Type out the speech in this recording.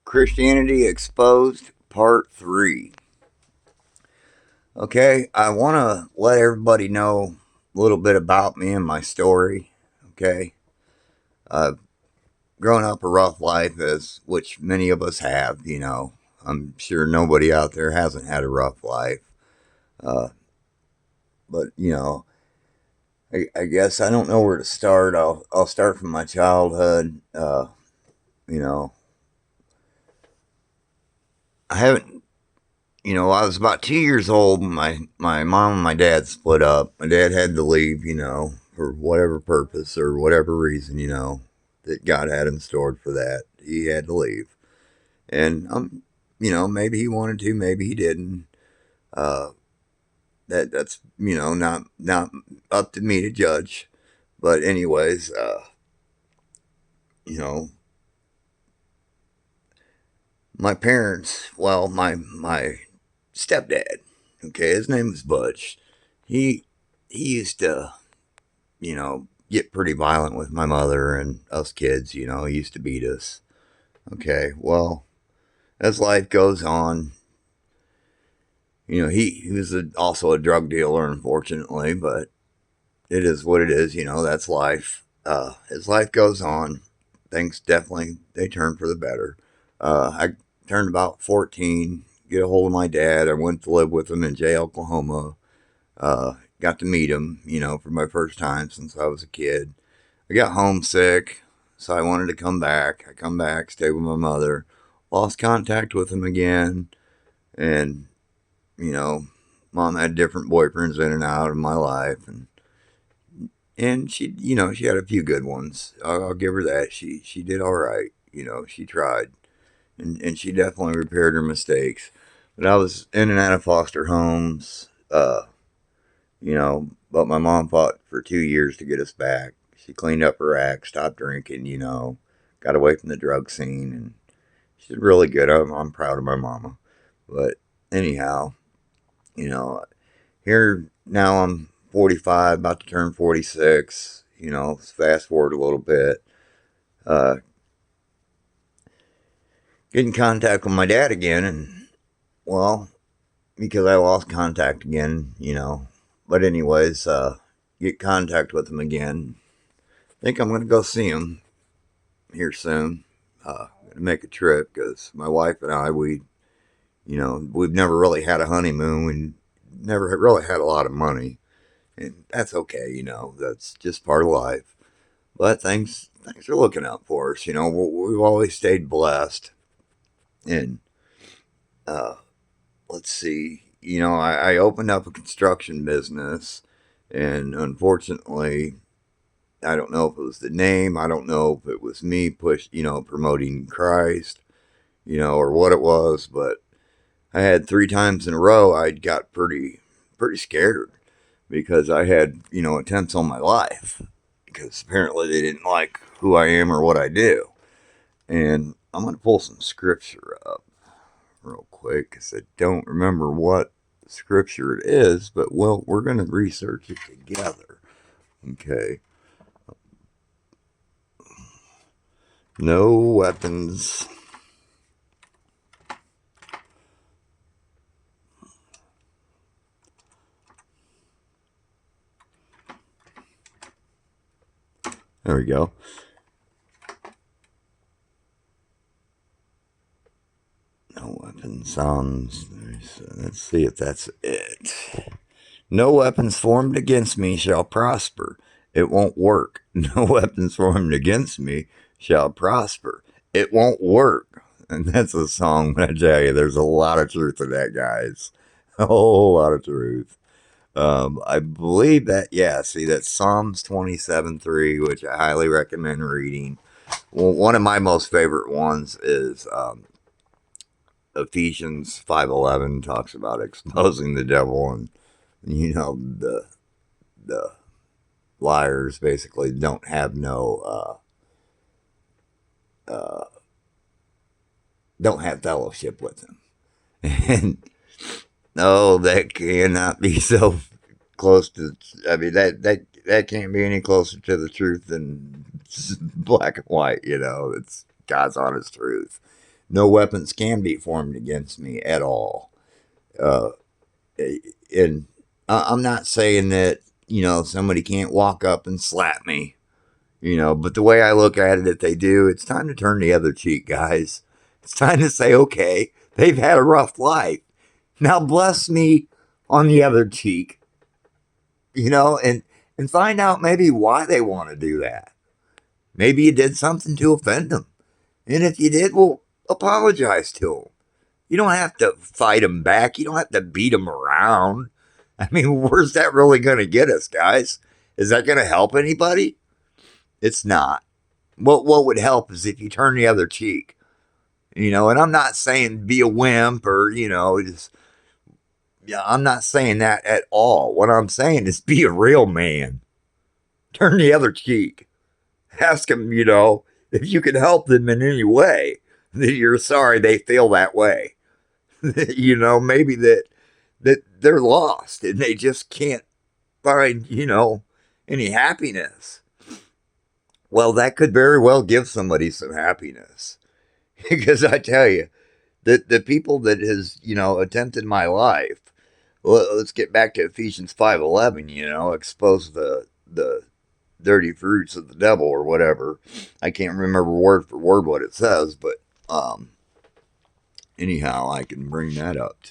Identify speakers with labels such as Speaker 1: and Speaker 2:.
Speaker 1: Christianity Exposed, Part 3. Okay, I want to let everybody know a little bit about me and my story. Okay, I've grown up a rough life, as which many of us have. I'm sure nobody out there hasn't had a rough life. Uh, but I guess I don't know where to start. I'll start from my childhood. You know, I haven't I was about 2 years old. My mom and my dad split up. My dad had to leave, for whatever purpose or whatever reason, that God had in store for that. He had to leave. And, maybe he wanted to, maybe he didn't. Uh, that's, not up to me to judge. But anyways, you know, my parents, well, my stepdad, okay, his name was Butch. He used to get pretty violent with my mother and us kids. He used to beat us. Okay, well, as life goes on, he was also a drug dealer, unfortunately, but it is what it is. That's life. As life goes on, things definitely they turn for the better. I turned about 14, get a hold of my dad. I went to live with him in Jay, Oklahoma. Got to meet him, for my first time since I was a kid. I got homesick, so I wanted to come back. I come back, stayed with my mother, lost contact with him again, and you know, mom had different boyfriends in and out of my life, and she had a few good ones. I'll give her that. She did all right. She tried, and she definitely repaired her mistakes. But I was in and out of foster homes, but my mom fought for 2 years to get us back. She cleaned up her act, stopped drinking, got away from the drug scene, and she's really good. I'm proud of my mama. But anyhow, you know, here now I'm 45, about to turn 46. Fast forward a little bit. Uh, get in contact with my dad again, and well, because I lost contact again, But anyways, get contact with him again. Think I'm gonna go see him here soon. Gonna make a trip because my wife and I, we've never really had a honeymoon. We never really had a lot of money, and that's okay. That's just part of life. But things are looking up for us. We've always stayed blessed, and uh, let's see. I opened up a construction business, and unfortunately, I don't know if it was the name. I don't know if it was me promoting Christ, or what it was. But I had 3 times in a row I got pretty scared because I had attempts on my life because apparently they didn't like who I am or what I do. And I'm gonna pull some scripture up real quick because I don't remember what scripture it is, but well, we're gonna research it together. Okay. No weapons. There we go. No weapons. Psalms. Let's see if that's it. No weapons formed against me shall prosper. It won't work. No weapons formed against me shall prosper. It won't work. And that's a song, but I tell you, there's a lot of truth in that, guys. A whole lot of truth. I believe that, yeah, see, that's Psalms 27:3, which I highly recommend reading. Well, one of my most favorite ones is Ephesians 5:11 talks about exposing the devil, and the liars basically uh, don't have fellowship with him. And no, that cannot be so close to. I mean, that can't be any closer to the truth than black and white. It's God's honest truth. No weapons can be formed against me at all. Uh, and I'm not saying that, somebody can't walk up and slap me, but the way I look at it, if they do, it's time to turn the other cheek, guys. It's time to say, okay, they've had a rough life. Now bless me on the other cheek, and find out maybe why they want to do that. Maybe you did something to offend them. And if you did, well, apologize to them. You don't have to fight them back. You don't have to beat them around. I mean, where's that really going to get us, guys? Is that going to help anybody? It's not. What would help is if you turn the other cheek. And I'm not saying be a wimp or, just, yeah, I'm not saying that at all. What I'm saying is be a real man. Turn the other cheek. Ask them, if you can help them in any way, that you're sorry they feel that way. Maybe that they're lost and they just can't find, any happiness. Well, that could very well give somebody some happiness. Because I tell you, the people that has, attempted my life, well, let's get back to Ephesians 5:11, expose the dirty fruits of the devil or whatever. I can't remember word for word what it says, but anyhow, I can bring that up